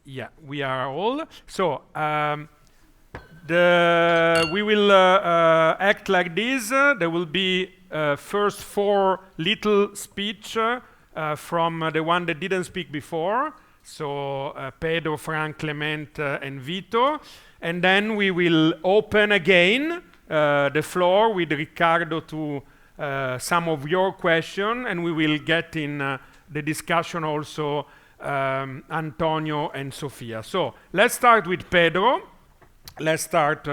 Yeah, we are all. So we will act like this. There will be first 4 little speech from the one that didn't speak before. So Pedro, Frank, Clément, and Vito. And then we will open again the floor with Riccardo to some of your questions, and we will get in the discussion also Antonio and Sofia. So let's start with Pedro. Let's start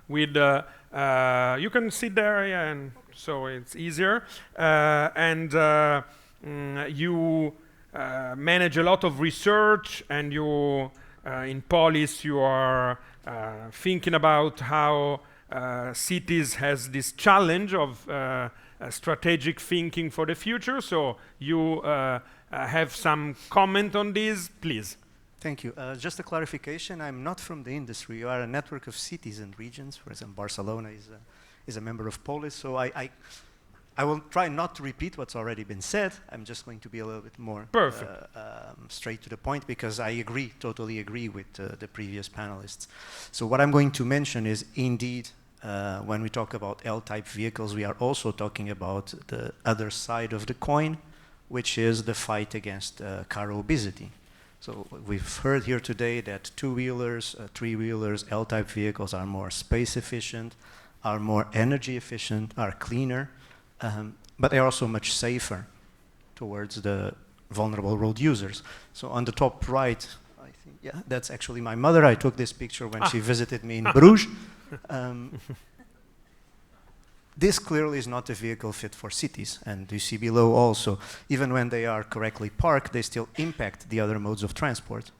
with, you can sit there, yeah, and so it's easier. You manage a lot of research, and you, in POLIS, you are thinking about how cities has this challenge of strategic thinking for the future. So you have some comment on this, please. Thank you. Just a clarification, I'm not from the industry. You are a network of cities and regions. For example, Barcelona is a member of POLIS, so I will try not to repeat what's already been said. I'm just going to be a little bit more straight to the point, because I totally agree with the previous panelists. So what I'm going to mention is, indeed, when we talk about L-type vehicles, we are also talking about the other side of the coin, which is the fight against car obesity. So we've heard here today that 2-wheelers, 3-wheelers, L-type vehicles are more space efficient, are more energy efficient, are cleaner, but they're also much safer towards the vulnerable road users. So on the top right, I think, yeah, that's actually my mother. I took this picture when she visited me in Bruges. This clearly is not a vehicle fit for cities, and you see below also, even when they are correctly parked, they still impact the other modes of transport.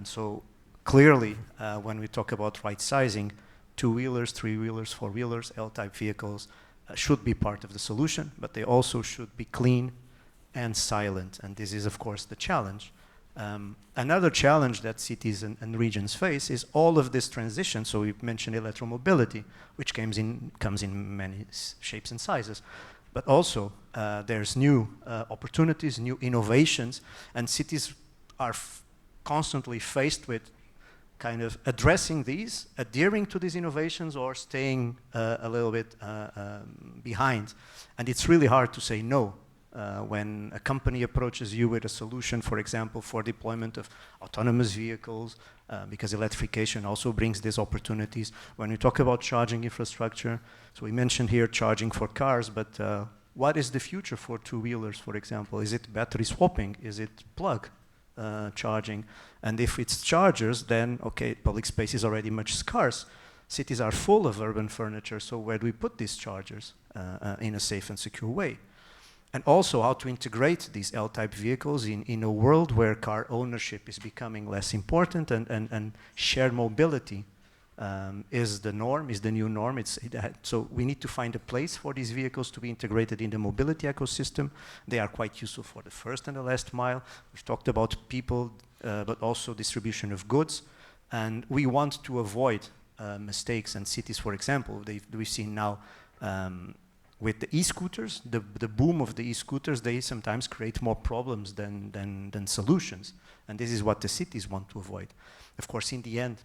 So clearly, when we talk about right sizing, 2-wheelers, 3-wheelers, 4-wheelers, L-type vehicles should be part of the solution, but they also should be clean and silent, and this is, of course, the challenge. Another challenge that cities and regions face is all of this transition. So we mentioned electromobility, which comes in many shapes and sizes. But also, there's new opportunities, new innovations, and cities are constantly faced with kind of addressing these, adhering to these innovations, or staying a little bit behind. And it's really hard to say no. When a company approaches you with a solution, for example, for deployment of autonomous vehicles, because electrification also brings these opportunities. When we talk about charging infrastructure, so we mentioned here charging for cars, but what is the future for 2-wheelers, for example? Is it battery swapping? Is it plug charging? And if it's chargers, then, okay, public space is already much scarce. Cities are full of urban furniture, so where do we put these chargers in a safe and secure way? And also how to integrate these L-type vehicles in a world where car ownership is becoming less important, and shared mobility is the norm, is the new norm. So we need to find a place for these vehicles to be integrated in the mobility ecosystem. They are quite useful for the first and the last mile. We've talked about people, but also distribution of goods. And we want to avoid mistakes, and cities, for example, we've seen now with the e-scooters, the boom of the e-scooters, they sometimes create more problems than solutions. And this is what the cities want to avoid. Of course, in the end,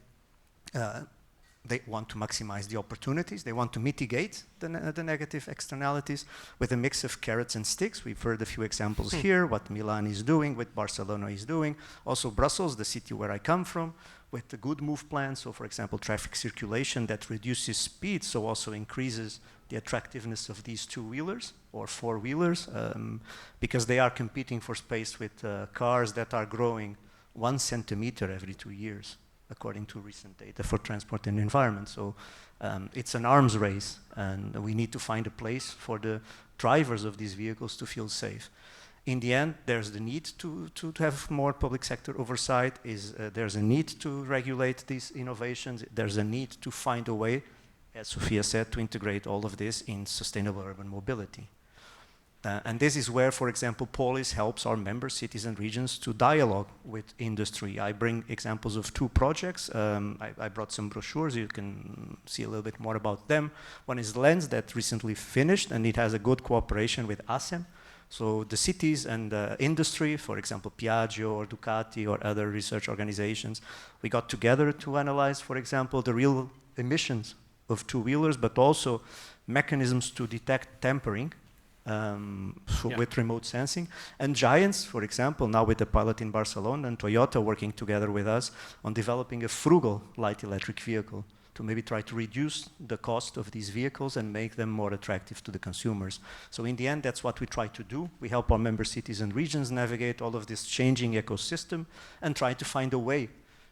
they want to maximize the opportunities. They want to mitigate the negative externalities with a mix of carrots and sticks. We've heard a few examples here, what Milan is doing, what Barcelona is doing. Also Brussels, the city where I come from, with the good move plan. So for example, traffic circulation that reduces speed, so also increases the attractiveness of these 2-wheelers or 4-wheelers, because they are competing for space with cars that are growing 1 centimeter every 2 years, according to recent data for transport and environment. So it's an arms race, and we need to find a place for the drivers of these vehicles to feel safe. In the end, there's the need to have more public sector oversight. There's a need to regulate these innovations. There's a need to find a way, as Sofia said, to integrate all of this in sustainable urban mobility. And this is where, for example, POLIS helps our member cities and regions to dialogue with industry. I bring examples of 2 projects. I brought some brochures. You can see a little bit more about them. One is Lens, that recently finished, and it has a good cooperation with ACEM. So the cities and the industry, for example, Piaggio or Ducati or other research organizations, we got together to analyze, for example, the real emissions of two-wheelers, but also mechanisms to detect tampering with remote sensing. And giants, for example, now with the pilot in Barcelona and Toyota working together with us on developing a frugal light electric vehicle to maybe try to reduce the cost of these vehicles and make them more attractive to the consumers. So in the end, that's what we try to do. We help our member cities and regions navigate all of this changing ecosystem and try to find a way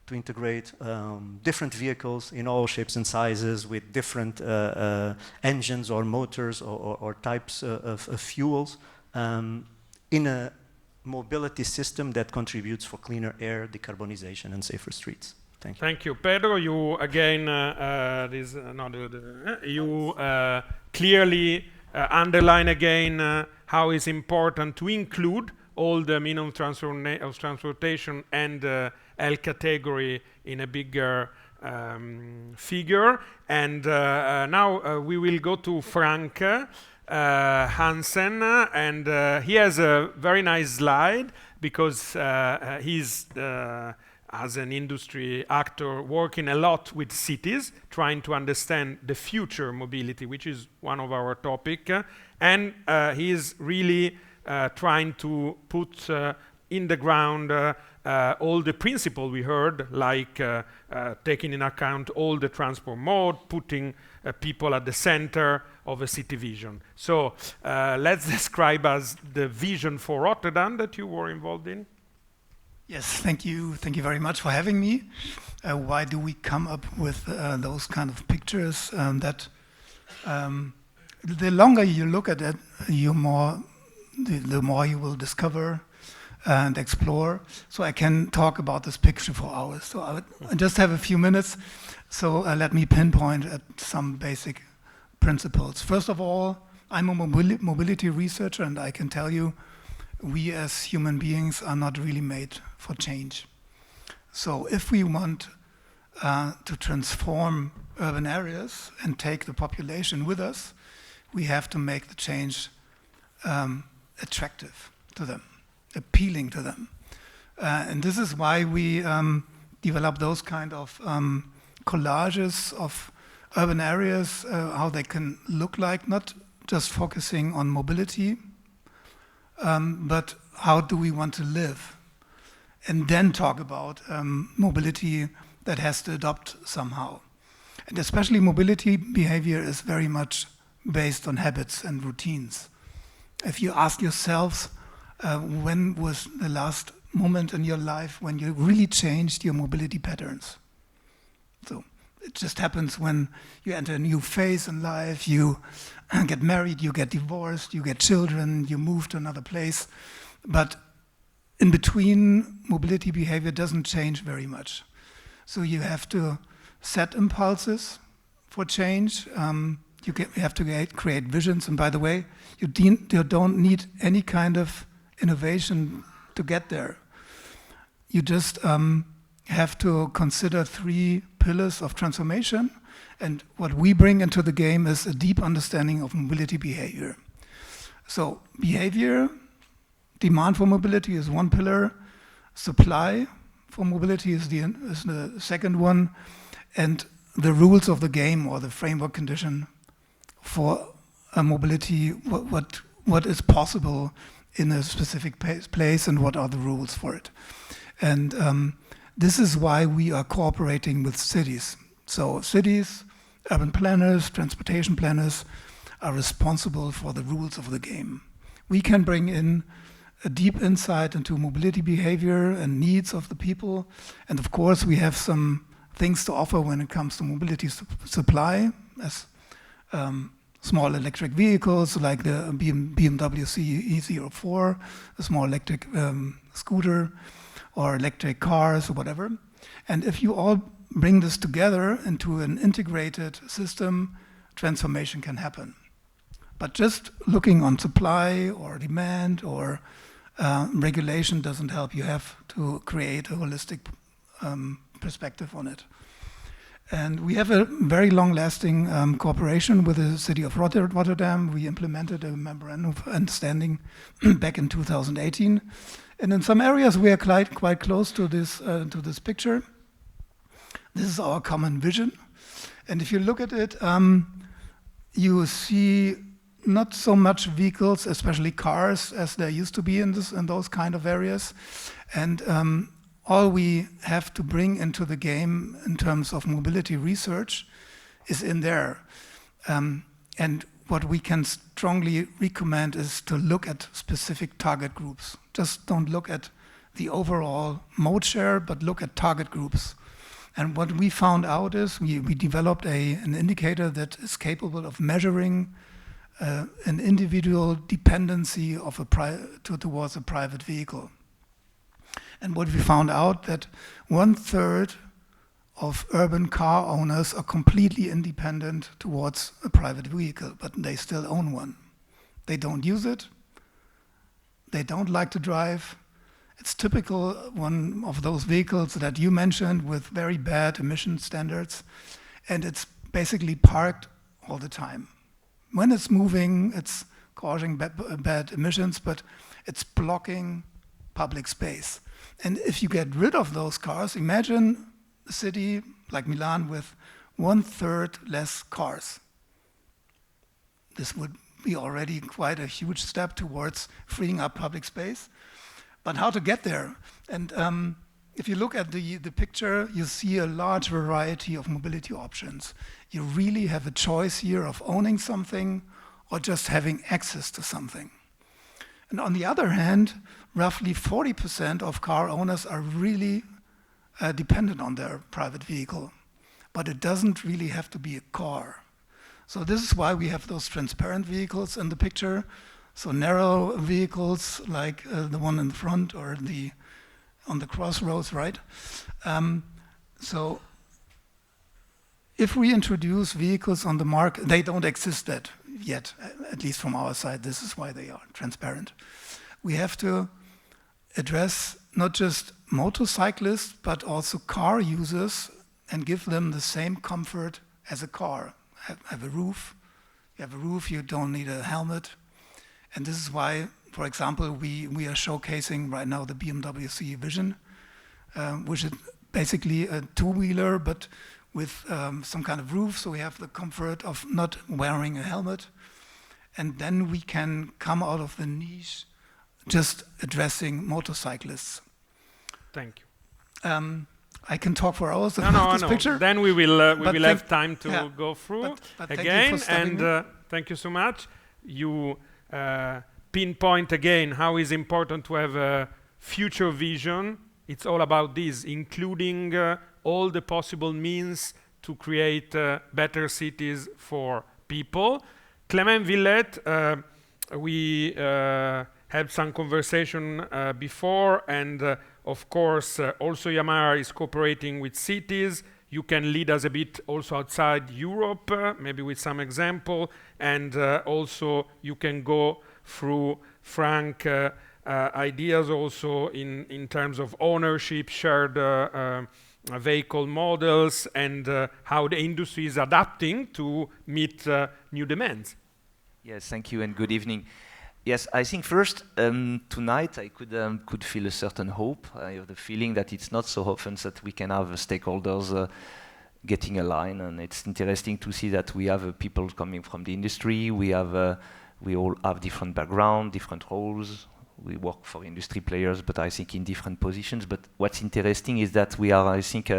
to integrate different vehicles in all shapes and sizes with different engines or motors or types of fuels in a mobility system that contributes for cleaner air, decarbonization, and safer streets. Thank you. Thank you, Pedro. You again, clearly underline again how it's important to include all the minimum of transportation and L category in a bigger figure. And now we will go to Frank Hansen, and he has a very nice slide because he's as an industry actor working a lot with cities, trying to understand the future mobility, which is one of our topic, and he is really trying to put in the ground all the principles we heard, like taking in account all the transport mode, putting people at the center of a city vision. So let's describe as the vision for Rotterdam that you were involved in. Yes, thank you. Thank you very much for having me. Why do we come up with those kind of pictures that the longer you look at it, the more you will discover and explore. So I can talk about this picture for hours. So I just have a few minutes. So let me pinpoint at some basic principles. First of all, I'm a mobility researcher, and I can tell you, we as human beings are not really made for change. So if we want to transform urban areas and take the population with us, we have to make the change attractive to them, appealing to them. And this is why we develop those kind of collages of urban areas, how they can look like, not just focusing on mobility, but how do we want to live? And then talk about mobility that has to adopt somehow. And especially mobility behavior is very much based on habits and routines. If you ask yourselves, when was the last moment in your life when you really changed your mobility patterns? So it just happens when you enter a new phase in life, you get married, you get divorced, you get children, you move to another place. But in between, mobility behavior doesn't change very much. So you have to set impulses for change. You have to create visions. And by the way, you don't need any kind of innovation to get there. You just have to consider 3 pillars of transformation. And what we bring into the game is a deep understanding of mobility behavior. So behavior, demand for mobility is one pillar. Supply for mobility is the second one. And the rules of the game, or the framework condition for mobility, what is possible in a specific place and what are the rules for it. And this is why we are cooperating with cities. So cities, urban planners, transportation planners are responsible for the rules of the game. We can bring in a deep insight into mobility behavior and needs of the people. And of course, we have some things to offer when it comes to mobility supply, as small electric vehicles like the BMW CE04, a small electric scooter, or electric cars or whatever. And if you all bring this together into an integrated system, transformation can happen. But just looking on supply or demand or regulation doesn't help. You have to create a holistic perspective on it. And we have a very long-lasting cooperation with the city of Rotterdam. We implemented a memorandum of understanding back in 2018. And in some areas, we are quite close to this picture. This is our common vision. And if you look at it, you see not so much vehicles, especially cars, as there used to be in those kind of areas. And all we have to bring into the game in terms of mobility research is in there. And what we can strongly recommend is to look at specific target groups. Just don't look at the overall mode share, but look at target groups. And what we found out is we developed an indicator that is capable of measuring an individual dependency of towards a private vehicle. And what we found out that 1/3 of urban car owners are completely independent towards a private vehicle, but they still own one. They don't use it. They don't like to drive. It's typical one of those vehicles that you mentioned with very bad emission standards, and it's basically parked all the time. When it's moving, it's causing bad emissions, but it's blocking public space. And if you get rid of those cars, imagine a city like Milan with 1/3 less cars. This would be already quite a huge step towards freeing up public space. But how to get there? And if you look at the picture, you see a large variety of mobility options. You really have a choice here of owning something or just having access to something. And on the other hand, roughly 40% of car owners are really dependent on their private vehicle. But it doesn't really have to be a car. So this is why we have those transparent vehicles in the picture. So narrow vehicles like the one in the front or on the crossroads, right? So if we introduce vehicles on the market, they don't exist yet, at least from our side. This is why they are transparent. We have to address not just motorcyclists, but also car users and give them the same comfort as a car. Have a roof. You have a roof, you don't need a helmet. And this is why, for example, we are showcasing right now the BMW CE Vision, which is basically a two-wheeler, but with some kind of roof, so we have the comfort of not wearing a helmet. And then we can come out of the niche just addressing motorcyclists. Thank you. I can talk for hours about this picture. Then we will have time to go through but again. Thank you And thank you so much. You pinpoint again how it's important to have a future vision. It's all about this, including all the possible means to create better cities for people. Clément, Villet, we had some conversation before, and of course, also Yamaha is cooperating with cities. You can lead us a bit also outside Europe, maybe with some example, and also you can go through Frank ideas also in terms of ownership, shared vehicle models, and how the industry is adapting to meet new demands. Yes, thank you and good evening. Yes, I think first tonight I could feel a certain hope. I have the feeling that it's not so often that we can have stakeholders getting aligned, and it's interesting to see that we have people coming from the industry. We all have different background, different roles. We work for industry players, but I think in different positions. But what's interesting is that we are, I think,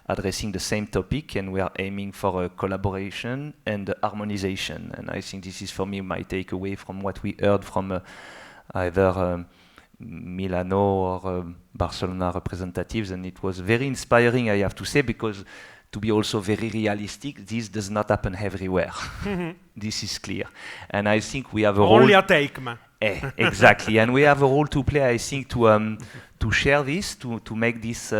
addressing the same topic, and we are aiming for a collaboration and harmonization. And I think this is, for me, my takeaway from what we heard from either Milano or Barcelona representatives. And it was very inspiring, I have to say, because to be also very realistic, this does not happen everywhere. This is clear. And I think we have a only at ACEM. Exactly, and we have a role to play, I think, to share this, to make this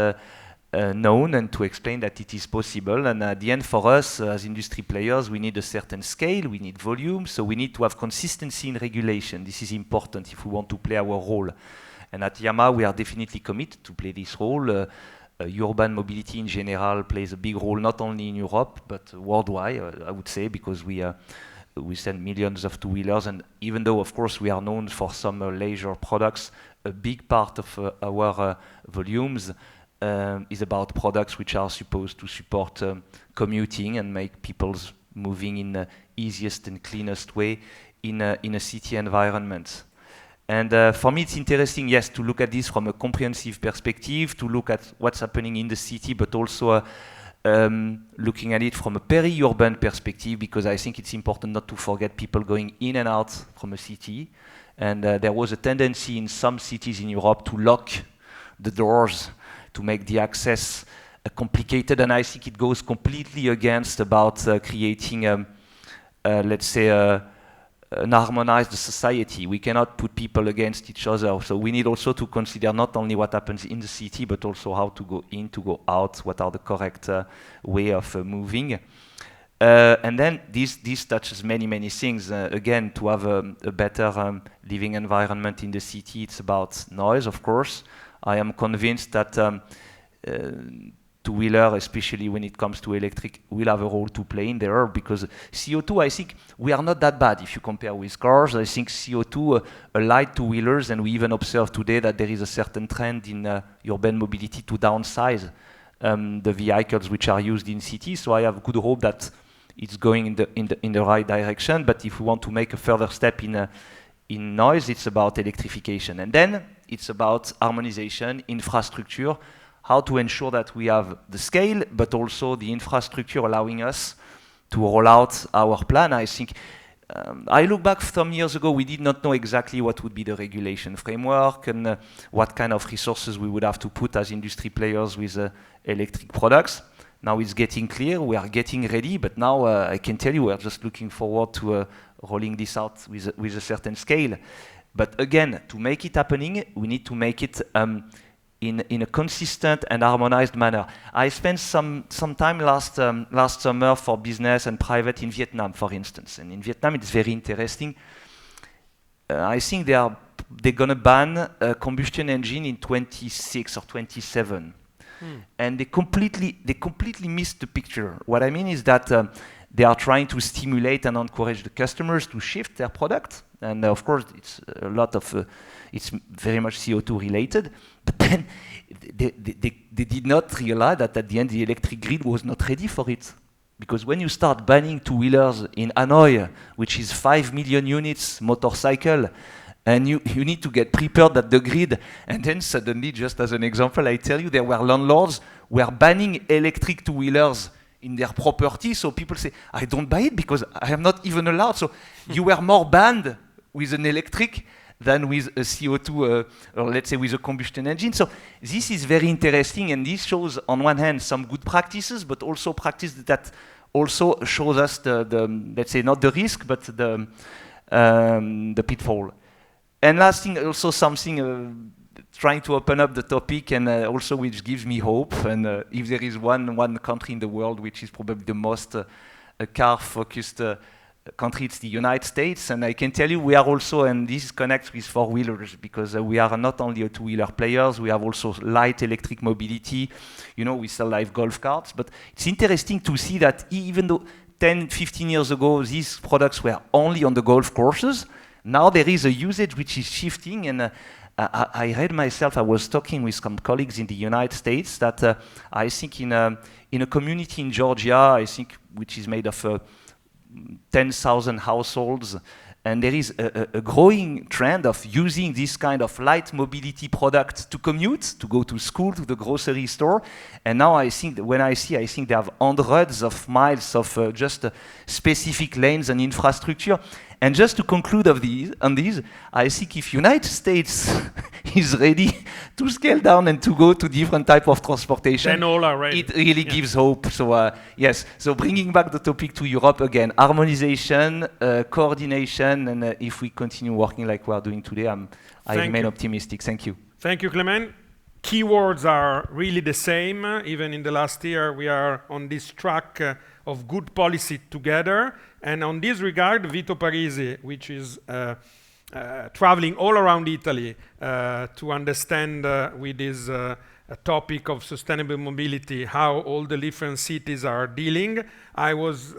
known and to explain that it is possible. And at the end, for us as industry players, we need a certain scale, we need volume, so we need to have consistency in regulation. This is important if we want to play our role. And at Yamaha, we are definitely committed to play this role. urban mobility in general plays a big role, not only in Europe, but worldwide, I would say, because we send millions of two-wheelers, and even though, of course, we are known for some leisure products, a big part of our volumes is about products which are supposed to support commuting and make people's moving in the easiest and cleanest way in a city environment. And for me, it's interesting, yes, to look at this from a comprehensive perspective, to look at what's happening in the city, but also looking at it from a peri-urban perspective, because I think it's important not to forget people going in and out from a city. And there was a tendency in some cities in Europe to lock the doors, to make the access complicated, and I think it goes completely against about creating, let's say, an harmonized society. We cannot put people against each other, so we need also to consider not only what happens in the city, but also how to go in, to go out, what are the correct way of moving. And then this touches many things. Again, to have a better living environment in the city, it's about noise, of course. I am convinced that two-wheeler, especially when it comes to electric, will have a role to play in there, because CO2, I think we are not that bad if you compare with cars. I think CO2, light two-wheelers, and we even observe today that there is a certain trend in urban mobility to downsize the vehicles which are used in cities. So I have good hope that it's going in the right direction. But if we want to make a further step in noise, it's about electrification, and then it's about harmonization, infrastructure, how to ensure that we have the scale, but also the infrastructure allowing us to roll out our plan. I think, I look back some years ago, we did not know exactly what would be the regulation framework and what kind of resources we would have to put as industry players with electric products. Now it's getting clear, we are getting ready, but now I can tell you we're just looking forward to rolling this out with a certain scale. But again, to make it happening, we need to make it in a consistent and harmonized manner. I spent some time last summer for business and private in Vietnam, for instance. And in Vietnam, it's very interesting. I think they're going to ban a combustion engine in 26 or 27. And they completely missed the picture. What I mean is that they are trying to stimulate and encourage the customers to shift their product. And of course, it's a lot of, it's very much CO2 related. But then they did not realize that at the end the electric grid was not ready for it. Because when you start banning two-wheelers in Hanoi, which is 5 million units motorcycle, and you need to get prepared at the grid, and then suddenly, just as an example, I tell you, there were landlords who were banning electric two-wheelers in their property, so people say, I don't buy it because I am not even allowed. So you were more banned with an electric than with a CO2, or let's say with a combustion engine. So this is very interesting, and this shows, on one hand, some good practices, but also practices that also shows us the let's say, not the risk, but the pitfall. And last thing, also something, trying to open up the topic, and also which gives me hope. And if there is one country in the world which is probably the most car-focused country, it's the United States. And I can tell you, we are also, and this connects with four-wheelers, because we are not only a two-wheeler players, we have also light electric mobility. You know, we sell live golf carts. But it's interesting to see that even though 10, 15 years ago, these products were only on the golf courses, now there is a usage which is shifting. And I read myself, I was talking with some colleagues in the United States that I think in a community in Georgia, I think, which is made of 10,000 households, and there is a growing trend of using this kind of light mobility product to commute, to go to school, to the grocery store. And now I think, I think they have hundreds of miles of just specific lanes and infrastructure. And just to conclude on these, I think if United States is ready to scale down and to go to different type of transportation, then all are ready. It really gives hope. So yes, so bringing back the topic to Europe again, harmonization, coordination, and if we continue working like we are doing today, I remain optimistic. Thank you. Thank you, Clément. Keywords are really the same. Even in the last year, we are on this track of good policy together. And on this regard, Vito Parisi, which is traveling all around Italy to understand with his topic of sustainable mobility, how all the different cities are dealing. I was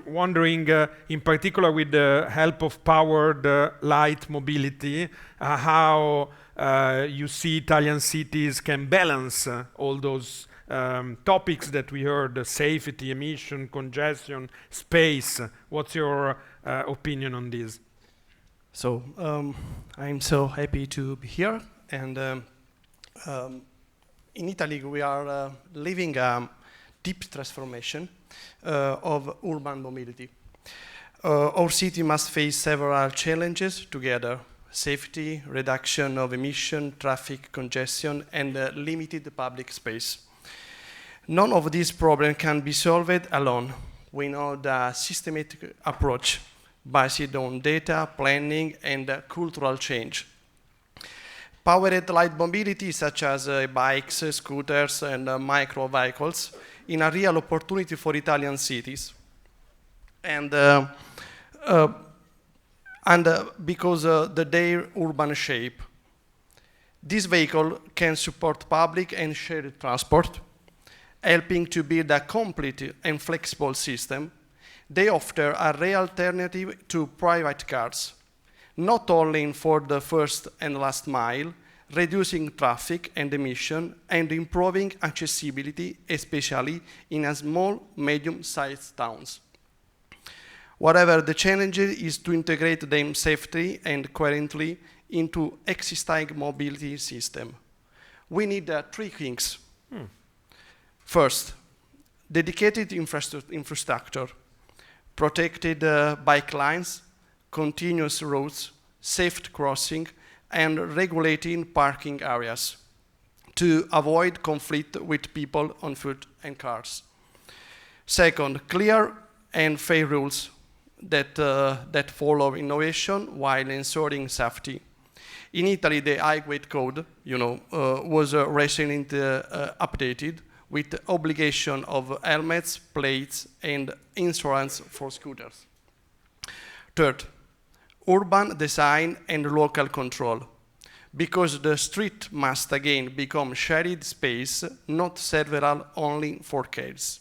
wondering, in particular with the help of powered light mobility, how you see Italian cities can balance all those topics that we heard, safety, emission, congestion, space. What's your opinion on this? So I'm so happy to be here, and in Italy we are living a deep transformation of urban mobility. Our city must face several challenges together: safety, reduction of emission, traffic congestion, and limited public space. None of these problems can be solved alone. We need a systematic approach based on data, planning, and cultural change. Powered light mobility, such as bikes, scooters, and micro vehicles, is a real opportunity for Italian cities. And because their urban shape. This vehicle can support public and shared transport, helping to build a complete and flexible system. They offer a real alternative to private cars, not only for the first and last mile, reducing traffic and emission and improving accessibility, especially in a small, medium-sized towns. Whatever the challenge is to integrate them safely and coherently into existing mobility system. We need three things. First, dedicated infrastructure, protected bike lines, continuous roads, safe crossing, and regulating parking areas to avoid conflict with people on foot and cars. Second, clear and fair rules that follow innovation while ensuring safety. In Italy, the highway code, was recently updated with the obligation of helmets, plates, and insurance for scooters. Third, urban design and local control, because the street must again become shared space, not several only for cars.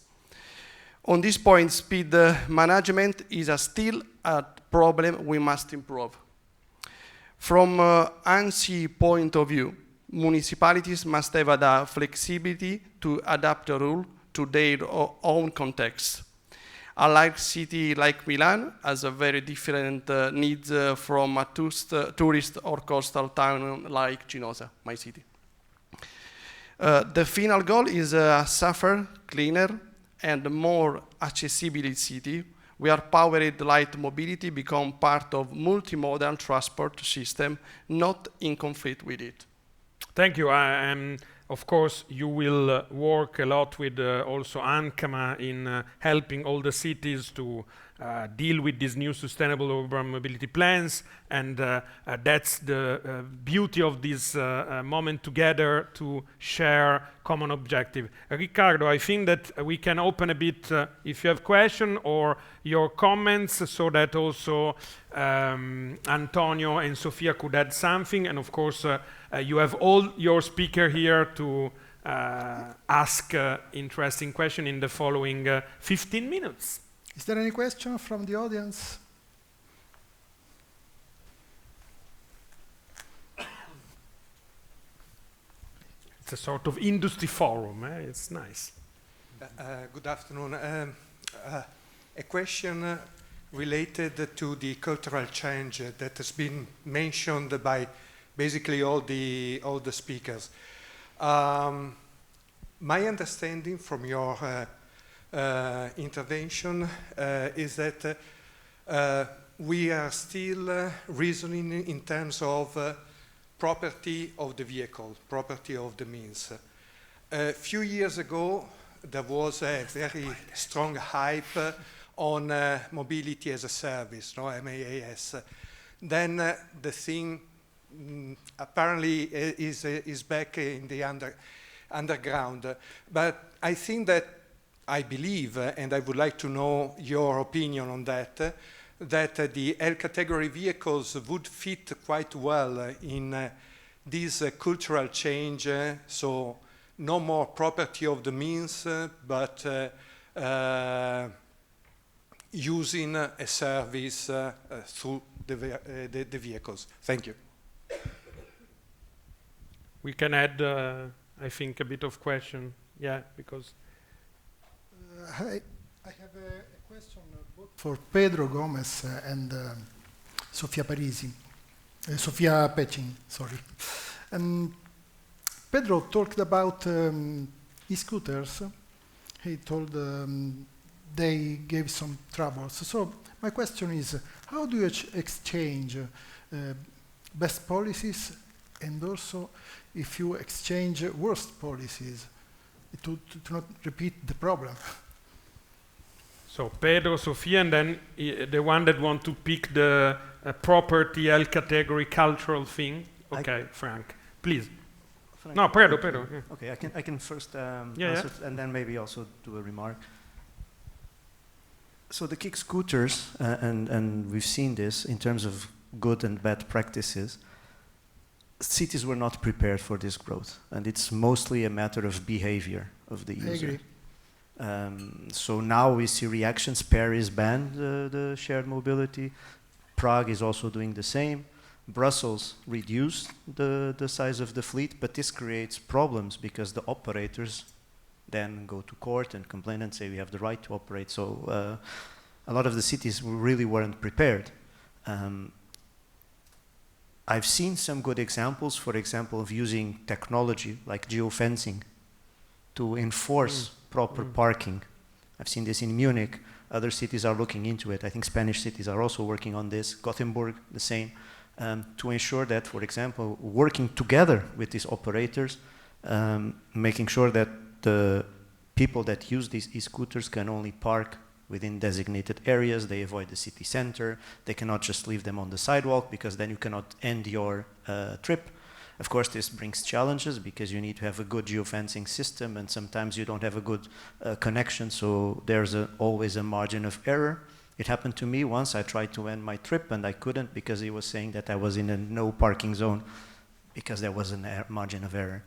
On this point, speed management is still a problem we must improve. From ANCI point of view, municipalities must have the flexibility to adapt the rule to their own context. A large city like Milan has a very different needs from a tourist or coastal town like Cinosa, my city. The final goal is a safer, cleaner, and more accessible city where powered light mobility become part of multimodal transport system, not in conflict with it. Thank you. And of course, you will work a lot with also ANCMA in helping all the cities to deal with these new sustainable urban mobility plans. And that's the beauty of this moment together to share common objective. Riccardo, I think that we can open a bit if you have questions or your comments, so that also Antonio and Sofia could add something. And of course, you have all your speakers here to ask interesting questions in the following 15 minutes. Is there any question from the audience? It's a sort of industry forum. It's nice. Good afternoon. A question related to the cultural change that has been mentioned by basically all the speakers. My understanding from your intervention is that we are still reasoning in terms of property of the vehicle, property of the means. A few years ago, there was a very strong hype on mobility as a service, MaaS. Then the thing apparently is back in the underground. But I think that I believe, and I would like to know your opinion on that, that the L category vehicles would fit quite well in this cultural change, so no more property of the means, but using a service through the vehicles. Thank you. We can add, I think, a bit of question. Yeah, because... I have a question both for Pedro, Gomes, and Sofia Parisi. Sofia Pechin, sorry. Pedro talked about e-scooters. He told they gave some troubles. So my question is, how do you exchange best policies, and also if you exchange worst policies to not repeat the problem? So Pedro, Sofia, and then the one that want to pick the property L category cultural thing. Okay, Frank, please. Frank. No, Pedro. Yeah. Okay, I can first answer and then maybe also do a remark. So the kick scooters, and we've seen this in terms of good and bad practices, cities were not prepared for this growth, and it's mostly a matter of behavior of the user. I agree. So now we see reactions. Paris banned the shared mobility. Prague is also doing the same. Brussels reduced the size of the fleet, but this creates problems because the operators then go to court and complain and say we have the right to operate. So a lot of the cities really weren't prepared. I've seen some good examples, for example, of using technology like geofencing to enforce proper parking. I've seen this in Munich. Other cities are looking into it. I think Spanish cities are also working on this. Gothenburg, the same, to ensure that, for example, working together with these operators, making sure that the people that use these e-scooters can only park within designated areas. They avoid the city center. They cannot just leave them on the sidewalk because then you cannot end your trip. Of course, this brings challenges because you need to have a good geofencing system, and sometimes you don't have a good connection, so there's always a margin of error. It happened to me once. I tried to end my trip and I couldn't because he was saying that I was in a no parking zone because there was a margin of error.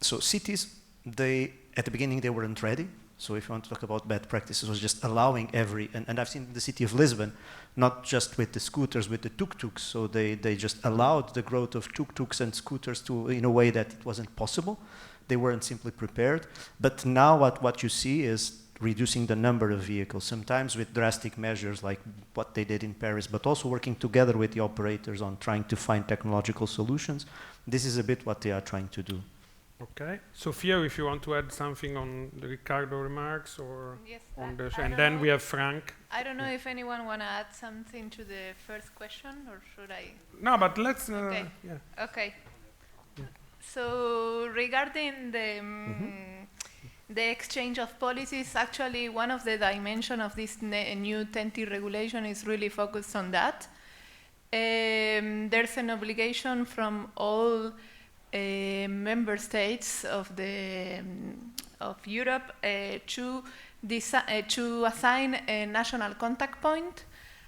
So cities, at the beginning they weren't ready. So if you want to talk about bad practices, it was just allowing and I've seen the city of Lisbon, not just with the scooters, with the tuk-tuks. So they just allowed the growth of tuk-tuks and scooters in a way that it wasn't possible. They weren't simply prepared. But now what you see is reducing the number of vehicles, sometimes with drastic measures like what they did in Paris, but also working together with the operators on trying to find technological solutions. This is a bit what they are trying to do. Okay, Sofia, if you want to add something on the Ricardo remarks or yes, on the, and then we have Frank. I don't know if anyone want to add something to the first question, or should I? No, but let's. Okay. Yeah. Okay. So regarding the exchange of policies, actually one of the dimensions of this new 10T regulation is really focused on that. There's an obligation from all member states of Europe to assign a national contact point,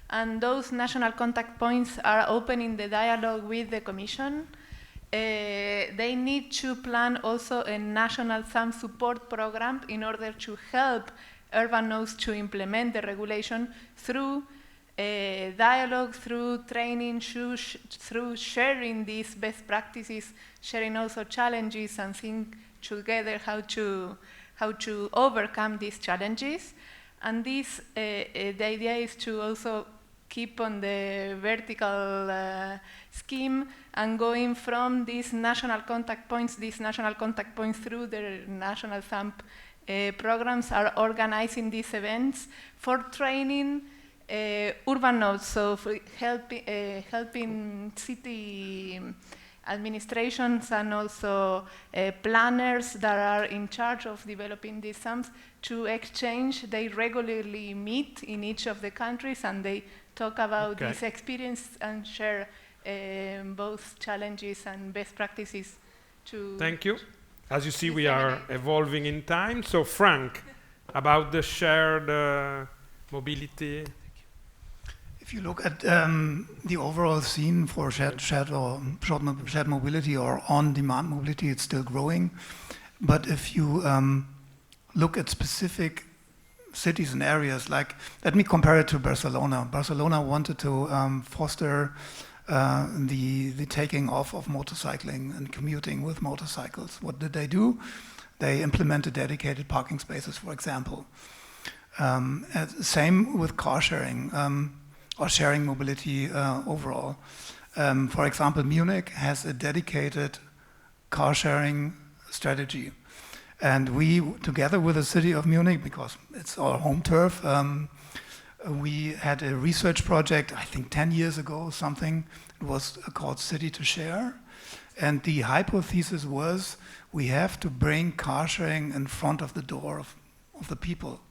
and those national contact points are opening the dialogue with the Commission. They need to plan also a national SUMP support program in order to help urban nodes to implement the regulation through dialogue, through training, through sharing these best practices, sharing also challenges, and think together how to overcome these challenges. And this, the idea is to also keep on the vertical scheme and going from these national contact points through the national SUMP programs are organizing these events for training urban nodes, so for helping city administrations and also planners that are in charge of developing these SUMPs to exchange. They regularly meet in each of the countries and they talk about this experience and share both challenges and best practices to... Thank you. As you see, we are evolving in time. So Frank, about the shared mobility. If you look at the overall scene for shared mobility or on-demand mobility, it's still growing. But if you look at specific cities and areas, like, let me compare it to Barcelona. Barcelona wanted to foster the taking off of motorcycling and commuting with motorcycles. What did they do? They implemented dedicated parking spaces, for example. Same with car sharing or sharing mobility overall. For example, Munich has a dedicated car sharing strategy. And we, together with the city of Munich, because it's our home turf, we had a research project, I think 10 years ago or something. It was called City to Share. And the hypothesis was we have to bring car sharing in front of the door of the people,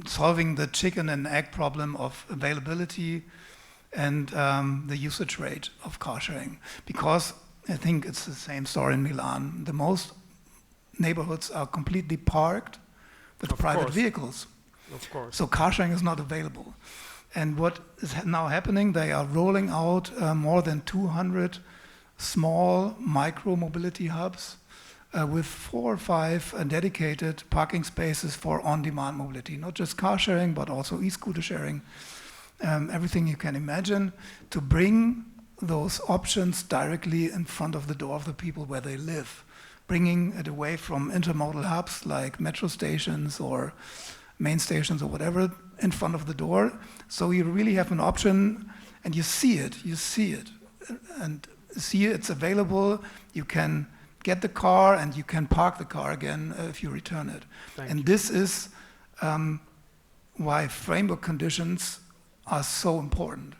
solving the chicken and egg problem of availability and the usage rate of car sharing. Because I think it's the same story in Milan. The most neighborhoods are completely parked with private vehicles. Of course. So car sharing is not available. And what is now happening, they are rolling out more than 200 small micro-mobility hubs with 4 or 5 dedicated parking spaces for on-demand mobility. Not just car sharing, but also e-scooter sharing. Everything you can imagine to bring those options directly in front of the door of the people where they live, bringing it away from intermodal hubs like metro stations or main stations or whatever in front of the door. So you really have an option and you see it, and see it's available. You can get the car and you can park the car again if you return it. And this is why framework conditions are so important.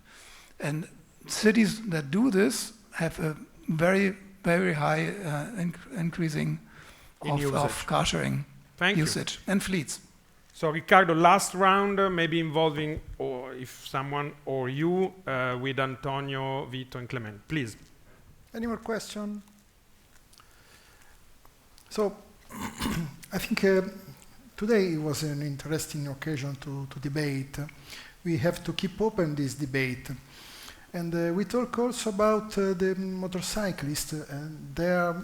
And cities that do this have a very, very high increasing of car sharing usage and fleets. So Riccardo, last round, maybe involving, or if someone or you, with Antonio, Vito, and Clément, please. Any more questions? So I think today was an interesting occasion to debate. We have to keep open this debate. And we talk also about the motorcyclists and their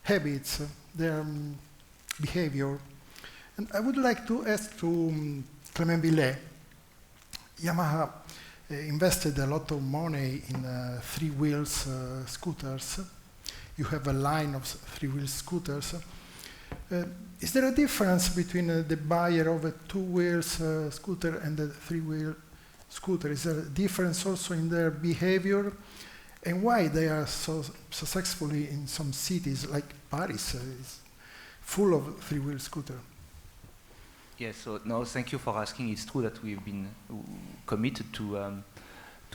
habits, their behavior. And I would like to ask to Clément Villet. Yamaha invested a lot of money in 3-wheel scooters. You have a line of 3-wheel scooters. Is there a difference between the buyer of a 2-wheel scooter and the 3-wheel scooter? Is there a difference also in their behavior? And why they are so successfully in some cities like Paris is full of 3-wheel scooter? Yes, so no, thank you for asking. It's true that we've been committed to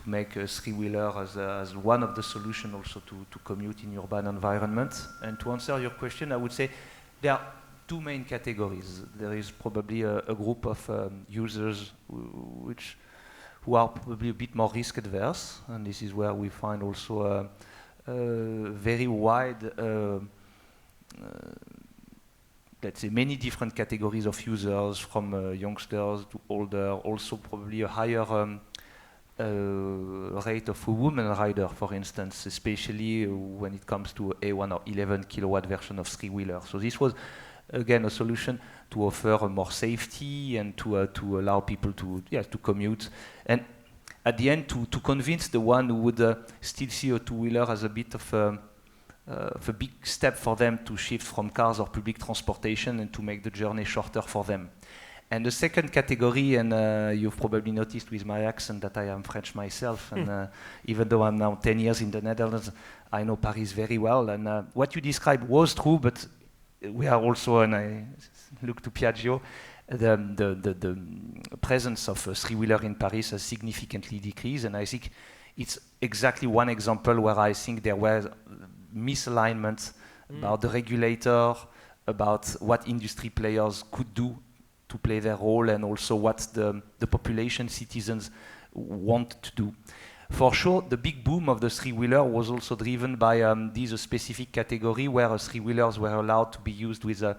make a 3-wheeler as one of the solutions also to commute in urban environment. And to answer your question, I would say there are 2 main categories. There is probably a group of users who are probably a bit more risk adverse, and this is where we find also a very wide, let's say, many different categories of users, from youngsters to older, also probably a higher rate of a woman rider, for instance, especially when it comes to A1 or 11 kilowatt version of 3-wheeler. So this was, again, a solution to offer more safety and to allow people to commute. And at the end, to convince the one who would still see a 2-wheeler as a bit of a big step for them to shift from cars or public transportation and to make the journey shorter for them. And the second category, and you've probably noticed with my accent that I am French myself, and even though I'm now 10 years in the Netherlands, I know Paris very well. And what you described was true, but we are also, and I look to Piaggio, the presence of a 3-wheeler in Paris has significantly decreased, and I think it's exactly one example where I think there were misalignments about the regulator, about what industry players could do to play their role, and also what the population, citizens want to do. For sure, the big boom of the 3-wheeler was also driven by this specific category where 3-wheelers were allowed to be used with a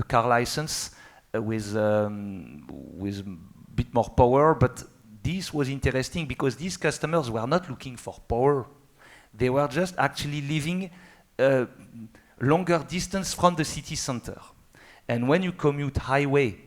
car license, with a bit more power. But this was interesting because these customers were not looking for power. They were just actually living longer distance from the city center. And when you commute highway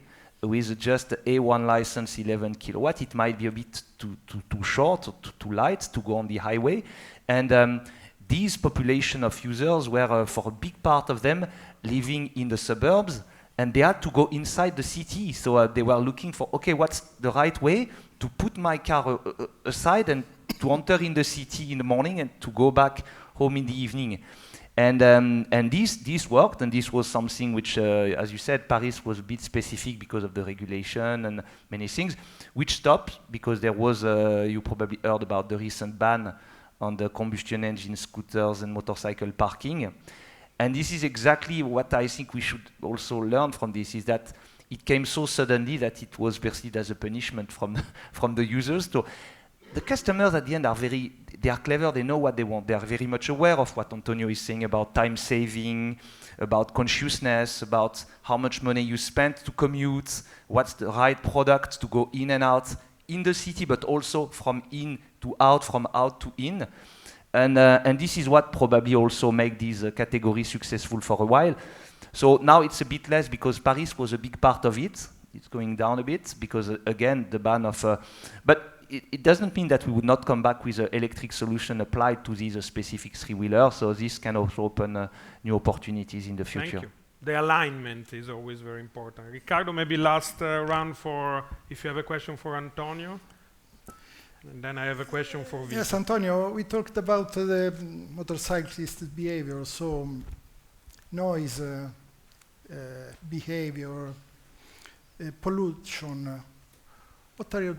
with just A1 license 11 kilowatt, it might be a bit too short or too light to go on the highway. And these population of users were, for a big part of them, living in the suburbs, and they had to go inside the city. So they were looking for, okay, what's the right way to put my car aside and to enter in the city in the morning and to go back home in the evening. And this worked, and this was something which, as you said, Paris was a bit specific because of the regulation and many things, which stopped because there was, you probably heard about the recent ban on the combustion engine scooters and motorcycle parking. And this is exactly what I think we should also learn from this, is that it came so suddenly that it was perceived as a punishment from the users. So the customers at the end they are clever, they know what they want. They are very much aware of what Antonio is saying about time saving, about consciousness, about how much money you spend to commute, what's the right product to go in and out in the city, but also from in to out, from out to in. And this is what probably also make these categories successful for a while. So now it's a bit less because Paris was a big part of it. It's going down a bit because, again, the ban of... but it doesn't mean that we would not come back with an electric solution applied to these specific three-wheelers. So this can also open new opportunities in the future. Thank you. The alignment is always very important. Ricardo, maybe last round for, if you have a question for Antonio. And then I have a question for Vito. Yes, Antonio, we talked about the motorcyclist behavior, so noise, behavior, pollution. What are you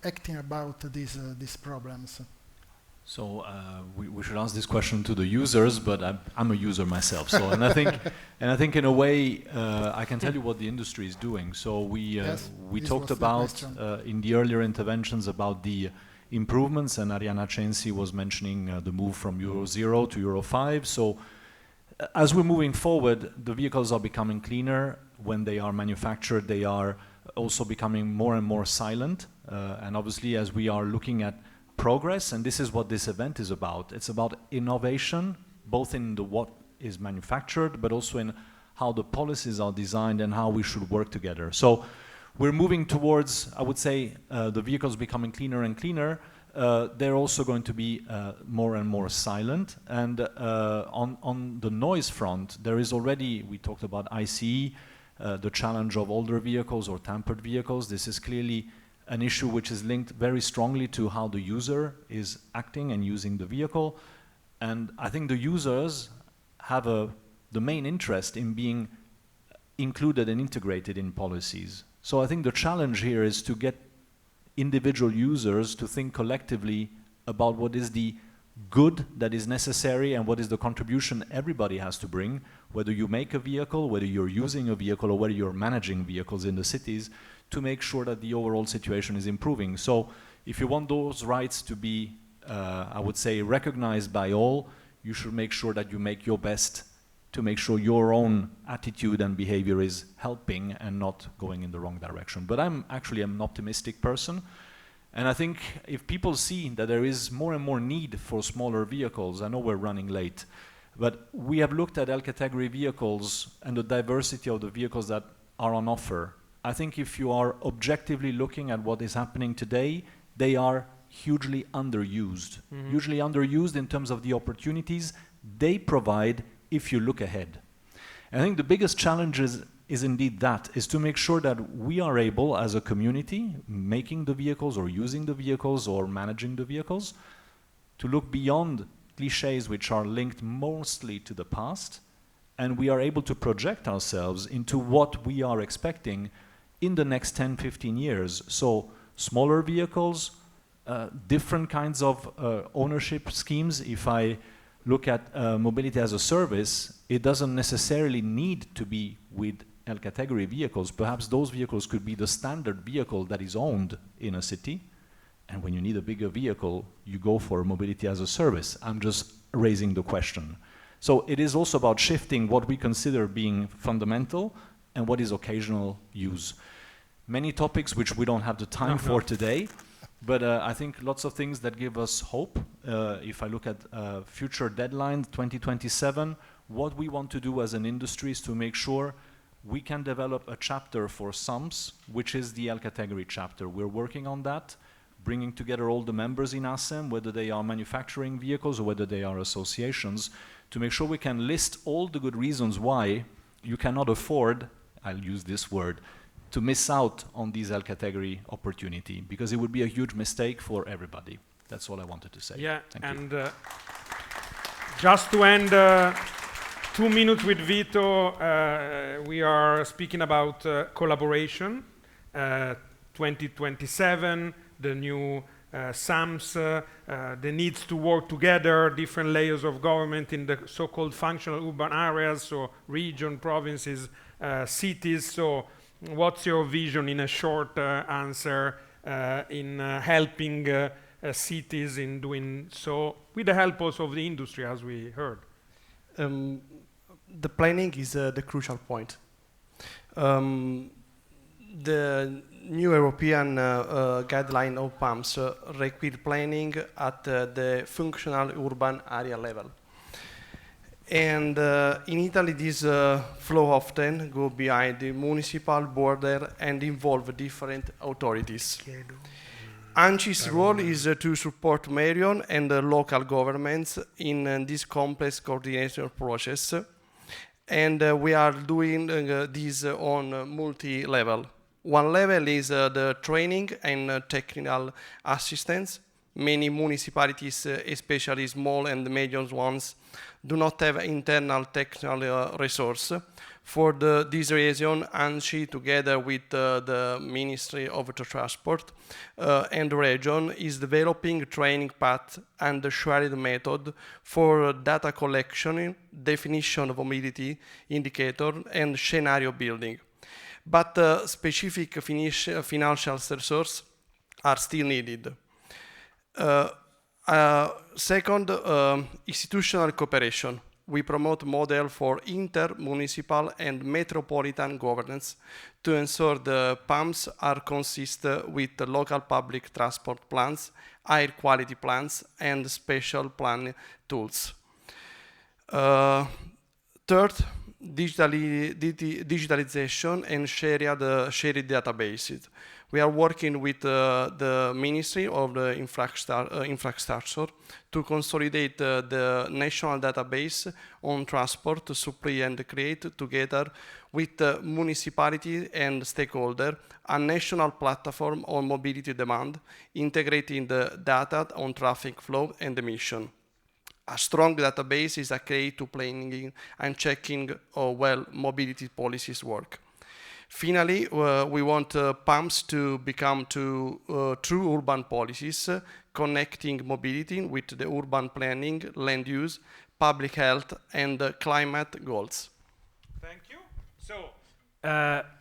acting about these problems? So we should ask this question to the users, but I'm a user myself. So and I think in a way I can tell you what the industry is doing. So we talked about in the earlier interventions about the improvements, and Arianna Censi was mentioning the move from Euro 0 to Euro 5. So as we're moving forward, the vehicles are becoming cleaner. When they are manufactured, they are also becoming more and more silent. And obviously, as we are looking at progress, and this is what this event is about. It's about innovation, both in what is manufactured, but also in how the policies are designed and how we should work together. So we're moving towards, I would say, the vehicles becoming cleaner and cleaner. They're also going to be more and more silent. And on the noise front, there is already, we talked about ICE, the challenge of older vehicles or tampered vehicles. This is clearly an issue which is linked very strongly to how the user is acting and using the vehicle. And I think the users have the main interest in being included and integrated in policies. So I think the challenge here is to get individual users to think collectively about what is the good that is necessary and what is the contribution everybody has to bring, whether you make a vehicle, whether you're using a vehicle, or whether you're managing vehicles in the cities, to make sure that the overall situation is improving. So if you want those rights to be, I would say, recognized by all, you should make sure that you make your best to make sure your own attitude and behavior is helping and not going in the wrong direction. But I'm actually an optimistic person. And I think if people see that there is more and more need for smaller vehicles, I know we're running late, but we have looked at L category vehicles and the diversity of the vehicles that are on offer. I think if you are objectively looking at what is happening today, they are hugely underused. Mm-hmm. Hugely underused in terms of the opportunities they provide if you look ahead. And I think the biggest challenge is indeed that, is to make sure that we are able as a community, making the vehicles or using the vehicles or managing the vehicles, to look beyond cliches which are linked mostly to the past, and we are able to project ourselves into what we are expecting in the next 10, 15 years. So smaller vehicles, different kinds of ownership schemes. If I look at mobility as a service, it doesn't necessarily need to be with L category vehicles. Perhaps those vehicles could be the standard vehicle that is owned in a city. And when you need a bigger vehicle, you go for mobility as a service. I'm just raising the question. So it is also about shifting what we consider being fundamental and what is occasional use. Many topics which we don't have the time for today, But I think lots of things that give us hope. If I look at future deadlines, 2027, what we want to do as an industry is to make sure we can develop a chapter for SUMPs, which is the L category chapter. We're working on that, bringing together all the members in ACEM, whether they are manufacturing vehicles or whether they are associations, to make sure we can list all the good reasons why you cannot afford, I'll use this word, to miss out on this L category opportunity, because it would be a huge mistake for everybody. That's all I wanted to say. Yeah, Thank and you. Just to end 2 minutes with Vito, we are speaking about collaboration, 2027, the new SUMPs, the needs to work together, different layers of government in the so-called functional urban areas, so region, provinces, cities. So what's your vision in a short answer in helping cities in doing so, with the help also of the industry, as we heard? The planning is the crucial point. The new European guideline of pumps require planning at the functional urban area level. And in Italy, this flow often go behind the municipal border and involve different authorities. ANCI's role is to support Marion and local governments in this complex coordination process. And we are doing this on multi-level. One level is the training and technical assistance. Many municipalities, especially small and medium ones, do not have internal technical resource. For this reason, ANCI, together with the Ministry of Transport and the region, is developing training path and a shared method for data collection, definition of mobility indicator, and scenario building. But specific financial resources are still needed. Second, institutional cooperation. We promote model for inter-municipal and metropolitan governance to ensure the pumps are consistent with the local public transport plans, air quality plans, and special plan tools. Third, digitalization and shared databases. We are working with the Ministry of the Infrastructure to consolidate the national database on transport, supply and create, together with the municipality and stakeholder, a national platform on mobility demand, integrating the data on traffic flow and emission. A strong database is a key to planning and checking how well mobility policies work. Finally, we want pumps to become true urban policies, connecting mobility with the urban planning, land use, public health, and climate goals. Thank you. So,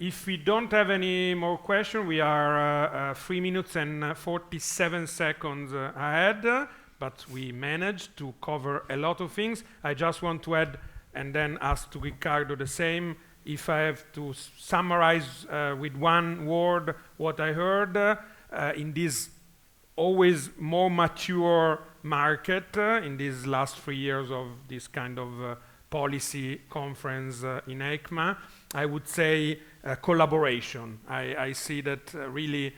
if we don't have any more questions, we are 3 minutes and 47 seconds ahead, but we managed to cover a lot of things. I just want to add, and then ask to Riccardo the same. If I have to summarize with one word what I heard in this always more mature market in these last 3 years of this kind of policy conference in EICMA, I would say collaboration. I see that really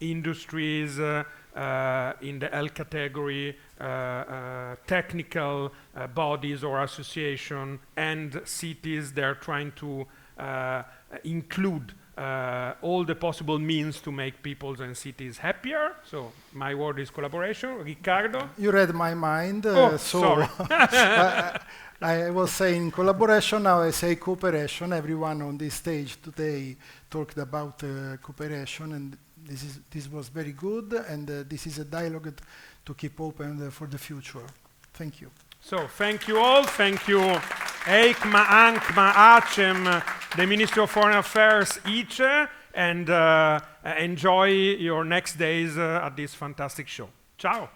industries in the L category, technical bodies or association and cities, they're trying to include all the possible means to make people and cities happier. So my word is collaboration. Riccardo? You read my mind. Sorry. I was saying collaboration, now I say cooperation. Everyone on this stage today talked about cooperation, and this was very good, and this is a dialogue to keep open for the future. Thank you. So thank you all. Thank you EICMA, ANCMA, ACEM, the Ministry of Foreign Affairs, each, and enjoy your next days at this fantastic show. Ciao.